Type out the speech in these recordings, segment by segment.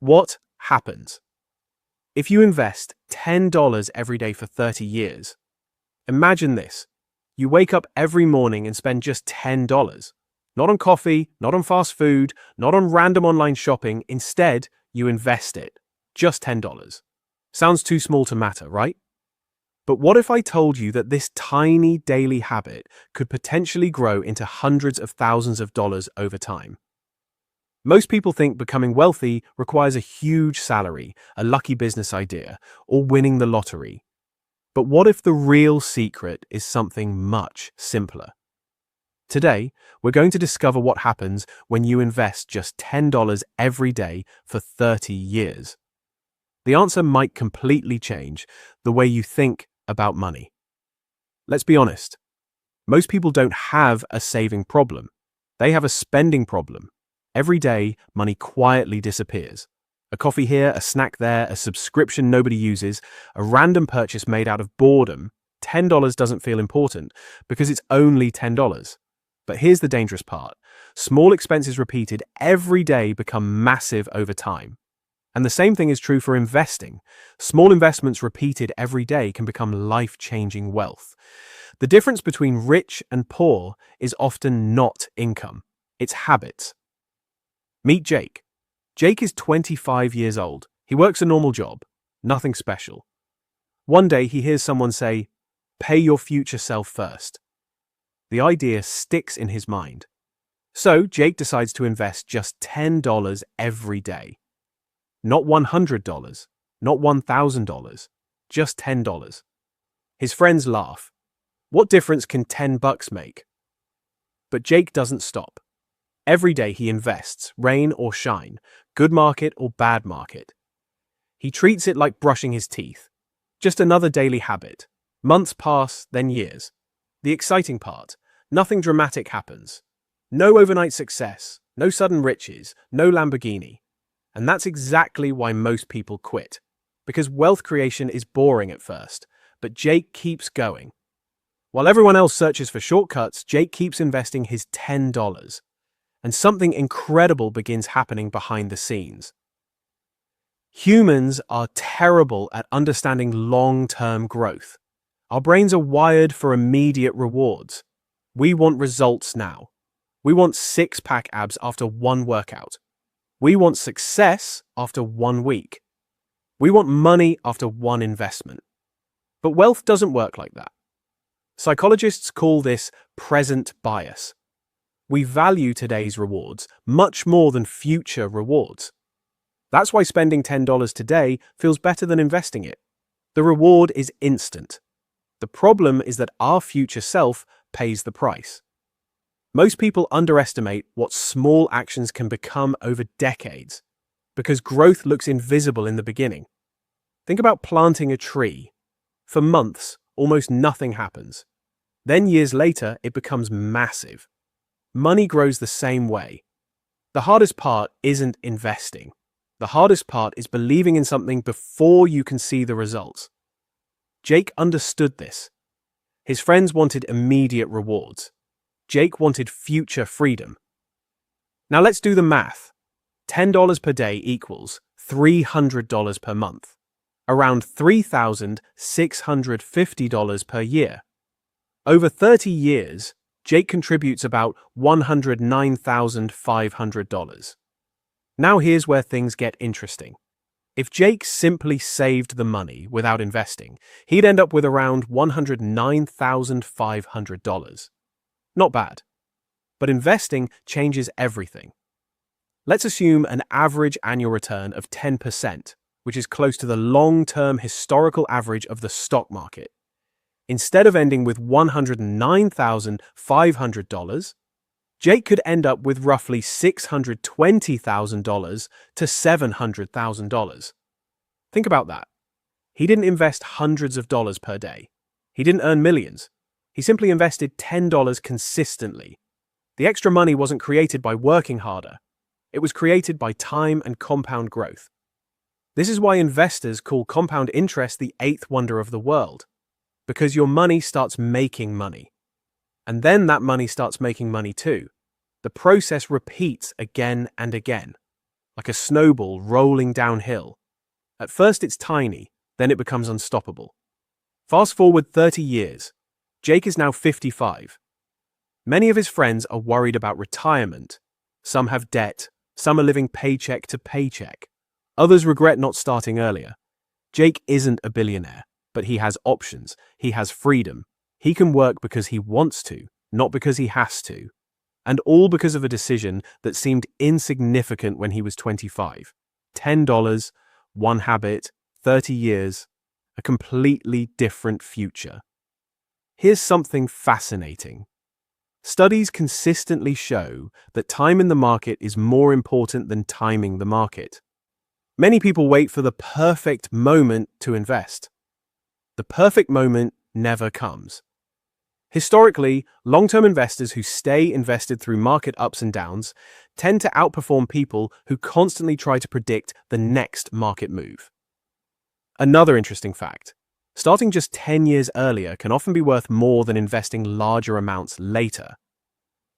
What happens? If you invest $10 every day for 30 years, imagine this. You wake up every morning and spend just $10. Not on coffee, not on fast food, not on random online shopping. Instead, you invest it. Just $10. Sounds too small to matter, right? But what if I told you that this tiny daily habit could potentially grow into hundreds of thousands of dollars over time? Most people think becoming wealthy requires a huge salary, a lucky business idea, or winning the lottery. But what if the real secret is something much simpler? Today, we're going to discover what happens when you invest just $10 every day for 30 years. The answer might completely change the way you think about money. Let's be honest. Most people don't have a saving problem. They have a spending problem. Every day, money quietly disappears. A coffee here, a snack there, a subscription nobody uses, a random purchase made out of boredom. $10 doesn't feel important because it's only $10. But here's the dangerous part. Small expenses repeated every day become massive over time. And the same thing is true for investing. Small investments repeated every day can become life-changing wealth. The difference between rich and poor is often not income. It's habits. Meet Jake. Jake is 25 years old. He works a normal job. Nothing special. One day he hears someone say, "Pay your future self first." The idea sticks in his mind. So Jake decides to invest just $10 every day. Not $100, not $1,000, just $10. His friends laugh. What difference can $10 make? But Jake doesn't stop. Every day he invests, rain or shine, good market or bad market. He treats it like brushing his teeth. Just another daily habit. Months pass, then years. The exciting part, nothing dramatic happens. No overnight success, no sudden riches, no Lamborghini. And that's exactly why most people quit. Because wealth creation is boring at first, but Jake keeps going. While everyone else searches for shortcuts, Jake keeps investing his $10. And something incredible begins happening behind the scenes. Humans are terrible at understanding long-term growth. Our brains are wired for immediate rewards. We want results now. We want six-pack abs after one workout. We want success after 1 week. We want money after one investment. But wealth doesn't work like that. Psychologists call this present bias. We value today's rewards much more than future rewards. That's why spending $10 today feels better than investing it. The reward is instant. The problem is that our future self pays the price. Most people underestimate what small actions can become over decades because growth looks invisible in the beginning. Think about planting a tree. For months, almost nothing happens. Then years later, it becomes massive. Money grows the same way. The hardest part isn't investing. The hardest part is believing in something before you can see the results. Jake understood this. His friends wanted immediate rewards. Jake wanted future freedom. Now let's do the math. $10 per day equals $300 per month, around $3,650 per year. Over 30 years, Jake contributes about $109,500. Now here's where things get interesting. If Jake simply saved the money without investing, he'd end up with around $109,500. Not bad. But investing changes everything. Let's assume an average annual return of 10%, which is close to the long-term historical average of the stock market. Instead of ending with $109,500, Jake could end up with roughly $620,000 to $700,000. Think about that. He didn't invest hundreds of dollars per day. He didn't earn millions. He simply invested $10 consistently. The extra money wasn't created by working harder. It was created by time and compound growth. This is why investors call compound interest the eighth wonder of the world. Because your money starts making money. And then that money starts making money too. The process repeats again and again. like a snowball rolling downhill. At first it's tiny, then it becomes unstoppable. Fast forward 30 years. Jake is now 55. Many of his friends are worried about retirement. Some have debt, some are living paycheck to paycheck. Others regret not starting earlier. Jake isn't a billionaire, but he has options. He has freedom. He can work because he wants to, not because he has to. And all because of a decision that seemed insignificant when he was 25. $10, one habit, 30 years, a completely different future. Here's something fascinating. Studies consistently show that time in the market is more important than timing the market. Many people wait for the perfect moment to invest. The perfect moment never comes. Historically, long-term investors who stay invested through market ups and downs tend to outperform people who constantly try to predict the next market move. Another interesting fact: starting just 10 years earlier can often be worth more than investing larger amounts later.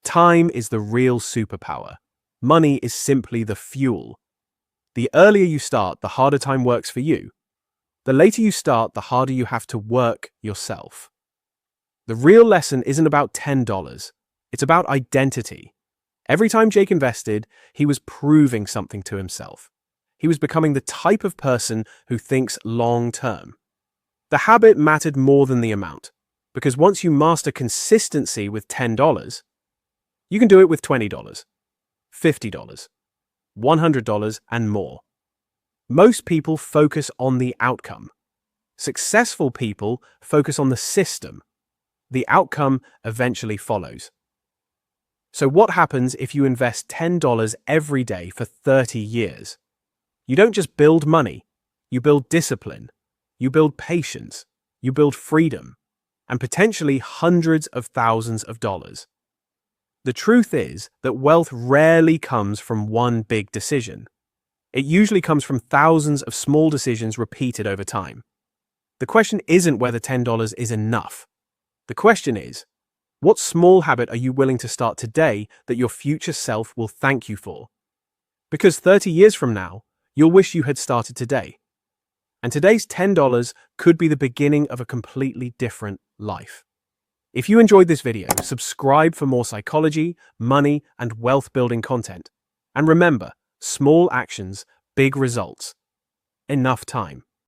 Time is the real superpower. Money is simply the fuel. The earlier you start, the harder time works for you. The later you start, the harder you have to work yourself. The real lesson isn't about $10. It's about identity. Every time Jake invested, he was proving something to himself. He was becoming the type of person who thinks long-term. The habit mattered more than the amount, because once you master consistency with $10, you can do it with $20, $50, $100, and more. Most people focus on the outcome. Successful people focus on the system. The outcome eventually follows. So what happens if you invest $10 every day for 30 years? You don't just build money, you build discipline, you build patience, you build freedom, and potentially hundreds of thousands of dollars. The truth is that wealth rarely comes from one big decision. It usually comes from thousands of small decisions repeated over time. The question isn't whether $10 is enough. The question is, what small habit are you willing to start today that your future self will thank you for? Because 30 years from now, you'll wish you had started today. And today's $10 could be the beginning of a completely different life. If you enjoyed this video, subscribe for more psychology, money, and wealth-building content. And remember, small actions, big results. Enough time.